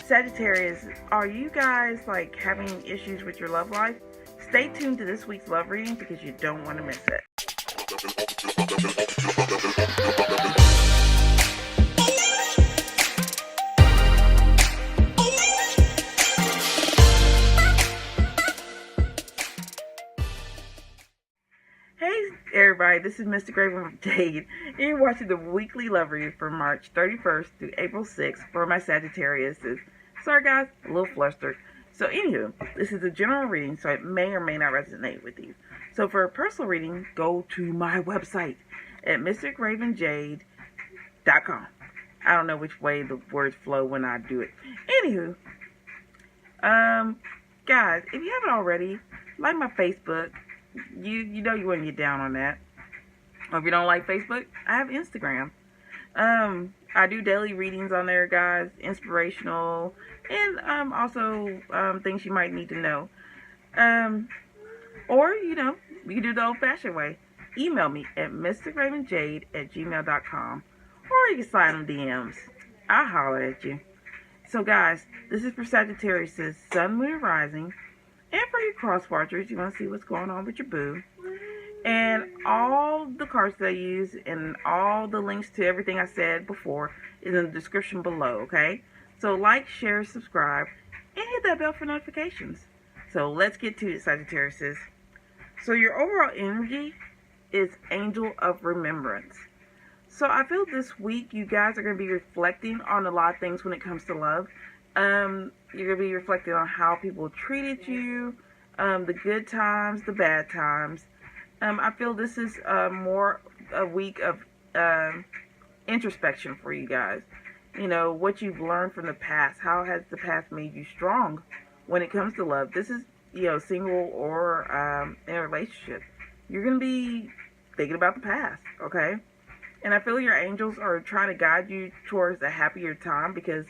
Sagittarius, are you guys like having issues with your love life? Stay tuned to this week's love reading because you don't want to miss it. Hey everybody, this is Mr. Raven with Jade, and you're watching the weekly love reading from March 31st through April 6th for my Sagittarius. Sorry guys, a little flustered. So anywho, this is a general reading, so it may or may not resonate with you. So for a personal reading, go to my website at mystikravenjade.com. I don't know which way the words flow when I do it. Anywho, guys, if you haven't already, like my Facebook. You know you wouldn't get down on that. Or if you don't like Facebook, I have Instagram. I do daily readings on there, guys, inspirational, and also things you might need to know. Or, you know, you can do the old-fashioned way. Email me at mystikravenjade@gmail.com, or you can slide them DMs. I'll holler at you. So, guys, this is for Sagittarius, Sun, Moon, Rising. And for you cross watchers, you want to see what's going on with your boo. And all the cards that I use and all the links to everything I said before is in the description below, okay? So like, share, subscribe, and hit that bell for notifications. So let's get to it, Sagittarius. So your overall energy is Angel of Remembrance. So I feel this week you guys are going to be reflecting on a lot of things when it comes to love. You're going to be reflecting on how people treated you, the good times, the bad times. I feel this is more a week of introspection for you guys. You know, what you've learned from the past. How has the past made you strong when it comes to love? This is, you know, single or in a relationship. You're going to be thinking about the past, okay? And I feel your angels are trying to guide you towards a happier time, because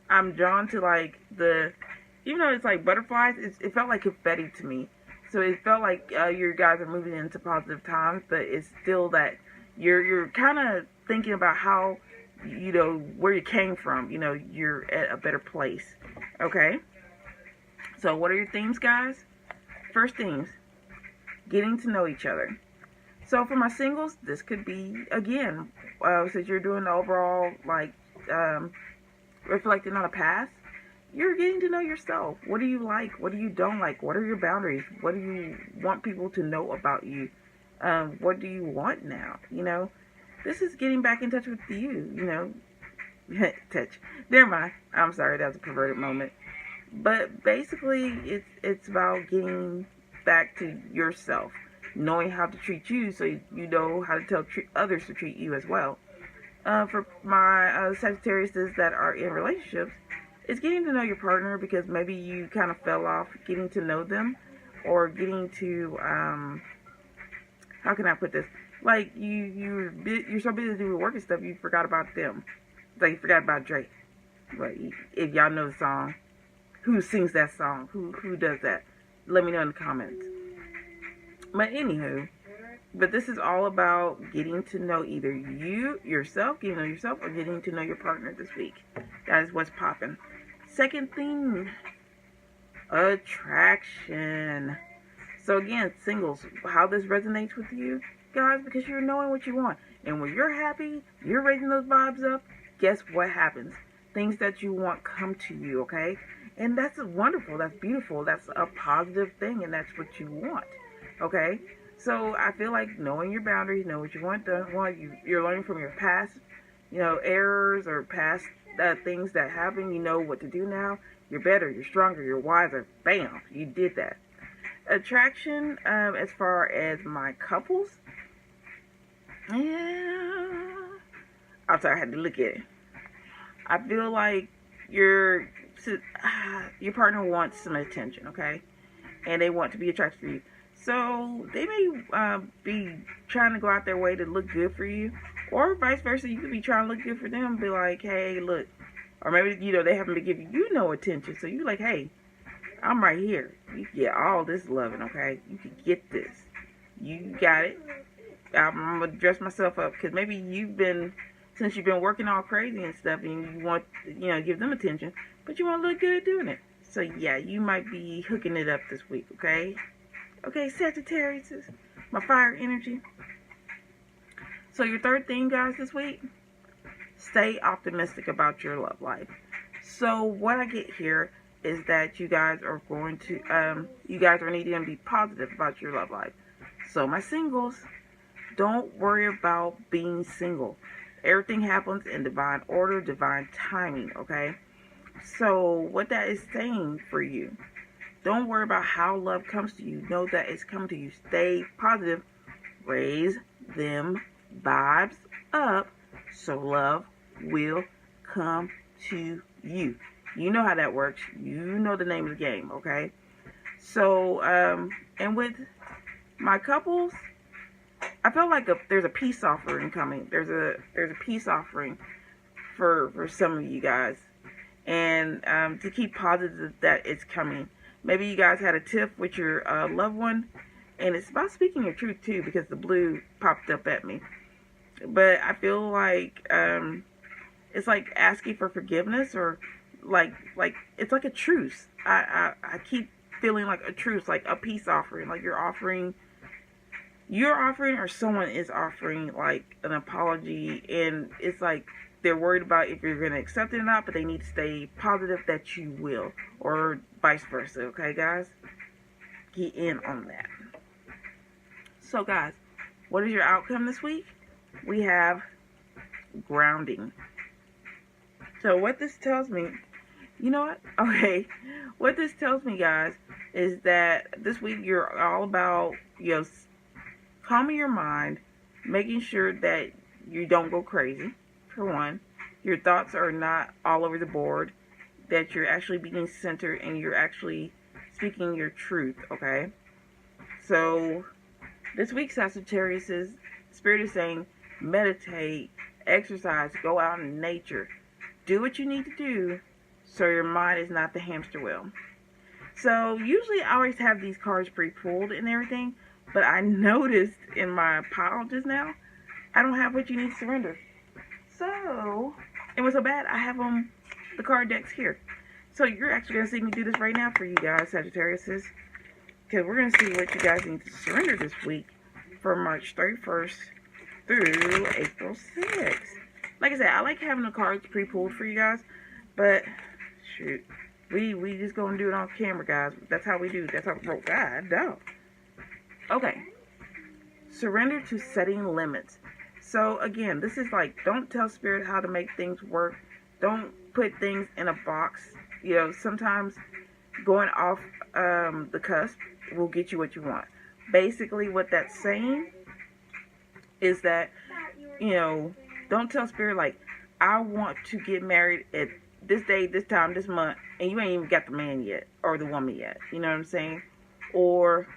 I'm drawn to like even though it's like butterflies, it felt like confetti to me. So it felt like you guys are moving into positive times, but it's still that you're kind of thinking about how, you know, where you came from. You know, you're at a better place. Okay? So what are your themes, guys? First themes, getting to know each other. So for my singles, this could be, again, since you're doing the overall, like, reflecting on the past, you're getting to know yourself. What do you like? What do you don't like? What are your boundaries? What do you want people to know about you? What do you want now? You know, this is getting back in touch with you, you know. Touch. Never mind. I'm sorry, that was a perverted moment. But basically, it's about getting back to yourself. Knowing how to treat you so you know how to tell others to treat you as well. For my Sagittarius that are in relationships, it's getting to know your partner, because maybe you kind of fell off getting to know them, or getting to, how can I put this? Like, you're so busy doing work and stuff, you forgot about them. Like, you forgot about Drake. But if y'all know the song, who sings that song? Who does that? Let me know in the comments. But anywho, but this is all about getting to know either yourself, getting to know yourself, or getting to know your partner this week. That is what's popping. Second theme, attraction. So again, singles, how this resonates with you, guys, because you're knowing what you want. And when you're happy, you're raising those vibes up, guess what happens? Things that you want come to you, okay? And that's wonderful, that's beautiful, that's a positive thing, and that's what you want, okay? So I feel like knowing your boundaries, know what you want, don't want, you're learning from your past, you know, errors or past things that happen. You know what to do now. You're better, you're stronger, you're wiser. Bam, you did that. Attraction, as far as my couples, yeah, I'm sorry, I had to look at it. I feel like your partner wants some attention, okay? And they want to be attracted to you. So they may be trying to go out their way to look good for you, or vice versa. You could be trying to look good for them and be like, hey, look. Or maybe, you know, they happen to give you no attention. So you're like, hey, I'm right here. You can get all this loving, okay? You can get this. You got it. I'm going to dress myself up, because maybe you've been since you've been working all crazy and stuff, and you want, give them attention, but you want to look good doing it. So yeah, you might be hooking it up this week, okay? Okay, Sagittarius, my fire energy. So your third thing, guys, this week, stay optimistic about your love life. So what I get here is that you guys are going to, you guys are needing to be positive about your love life. So my singles, don't worry about being single. Everything happens in divine order, divine timing, okay? So what that is saying for you, don't worry about how love comes to you. Know that it's coming to you. Stay positive. Raise them vibes up so love will come to you. You know how that works. You know the name of the game, okay? So, and with my couples, I feel like there's a peace offering coming. There's a peace offering for some of you guys. And to keep positive that it's coming. Maybe you guys had a tiff with your loved one. And it's about speaking your truth too, because the blue popped up at me. But I feel like it's like asking for forgiveness, or like it's like a truce. I keep feeling like a truce, like a peace offering. Like you're offering, or someone is offering like an apology, and it's like they're worried about if you're going to accept it or not, but they need to stay positive that you will, or vice versa. Okay, guys? Get in on that. So, guys, what is your outcome this week? We have grounding. So, what this tells me, you know what? Okay. What this tells me, guys, is that this week you're all about, calming your mind, making sure that you don't go crazy. For one, your thoughts are not all over the board, that you're actually being centered and you're actually speaking your truth, okay? So, this week, Sagittarius, Spirit is saying, meditate, exercise, go out in nature. Do what you need to do so your mind is not the hamster wheel. So, usually I always have these cards pre-pulled and everything, but I noticed in my pile just now, I don't have what you need to surrender. So, it was so bad, I have the card decks here. So, you're actually going to see me do this right now for you guys, Sagittarius. Because we're going to see what you guys need to surrender this week from March 31st through April 6th. Like I said, I like having the cards pre-pulled for you guys. But, shoot, we just going to do it on camera, guys. That's how we do. That's how we roll. God, no. Okay. Surrender to setting limits. So, again, this is like, don't tell Spirit how to make things work. Don't put things in a box. Sometimes going off the cusp will get you what you want. Basically, what that's saying is that, don't tell Spirit, like, I want to get married at this day, this time, this month, and you ain't even got the man yet, or the woman yet. You know what I'm saying? Or,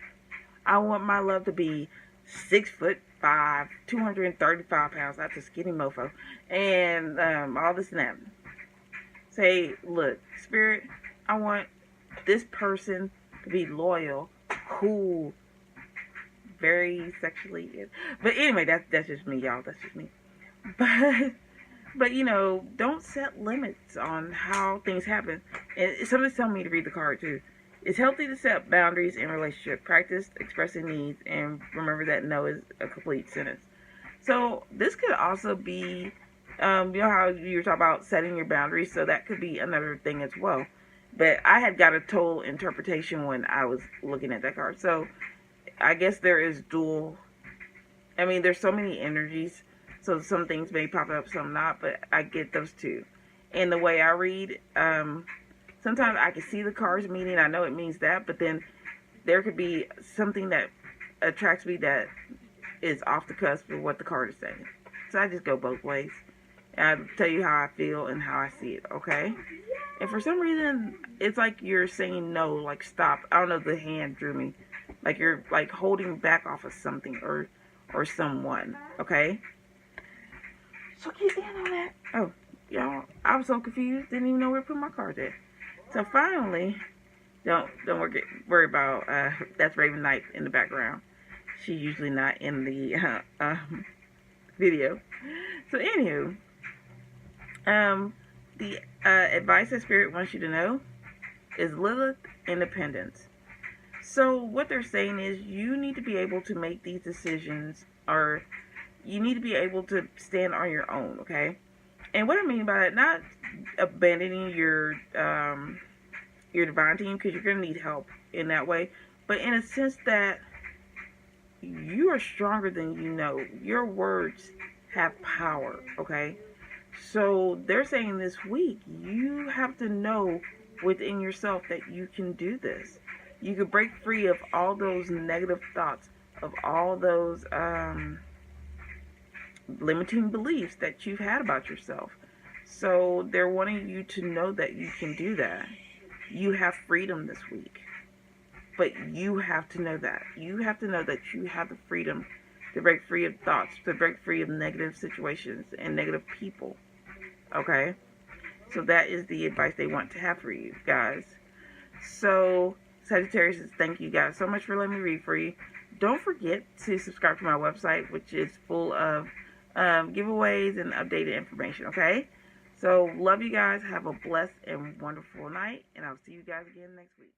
I want my love to be 6'5", 235 pounds. That's a skinny mofo. And all this and that. Say, look, Spirit, I want this person to be loyal, cool, very sexually. But anyway, that's just me, y'all. That's just me. But don't set limits on how things happen. And somebody's telling me to read the card too. It's healthy to set boundaries in relationship. Practice expressing needs, and remember that no is a complete sentence. So this could also be, how you were talking about setting your boundaries. So that could be another thing as well. But I had got a total interpretation when I was looking at that card. So I guess there is dual. I mean, there's so many energies. So some things may pop up, some not. But I get those too. And the way I read, sometimes I can see the cards meaning, I know it means that, but then there could be something that attracts me that is off the cusp of what the card is saying. So I just go both ways. And I'll tell you how I feel and how I see it, okay? And for some reason, it's like you're saying no, like stop. I don't know, the hand drew me. Like you're like holding back off of something or someone, okay? So keep in on that. Oh, y'all, I was so confused, didn't even know where to put my cards at. So finally, don't worry about, that's Raven Knight in the background. She's usually not in the video. So anywho, The advice that Spirit wants you to know is Lilith independence. So what they're saying is you need to be able to make these decisions, or you need to be able to stand on your own, okay? And what I mean by that, not abandoning your divine team, because you're going to need help in that way, but in a sense that you are stronger than you know. Your words have power, okay? So they're saying this week, you have to know within yourself that you can do this. You can break free of all those negative thoughts, of all those limiting beliefs that you've had about yourself. So they're wanting you to know that you can do that. You have freedom this week. But you have to know that. You have to know that you have the freedom to break free of thoughts, to break free of negative situations and negative people. Okay? So that is the advice they want to have for you guys. So Sagittarius, thank you guys so much for letting me read for you. Don't forget to subscribe to my website, which is full of giveaways and updated information. Okay? So love you guys. Have a blessed and wonderful night. And I'll see you guys again next week.